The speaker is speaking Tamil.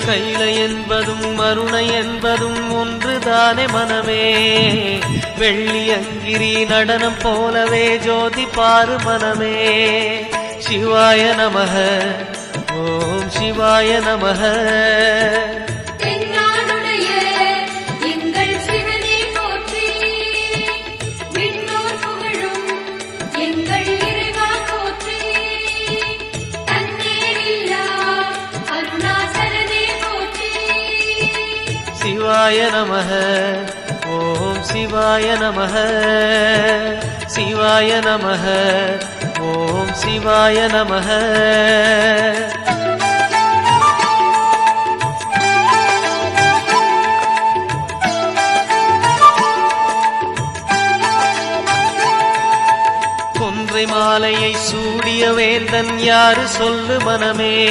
கைலை என்பதும் மருணை என்பதும் ஒன்றுதானே மனமே. வெள்ளி அங்கிரி நடனம் போலவே ஜோதி பாரு மனமே. சிவாய நமக ஓம் சிவாய நமக. சிவாய நமக ஓம் சிவாய நமக. சிவாய நமக ஓம் சிவாய நமக. கொன்றை மாலையை சூடிய வேந்தன் யாரு சொல்லு மனமே.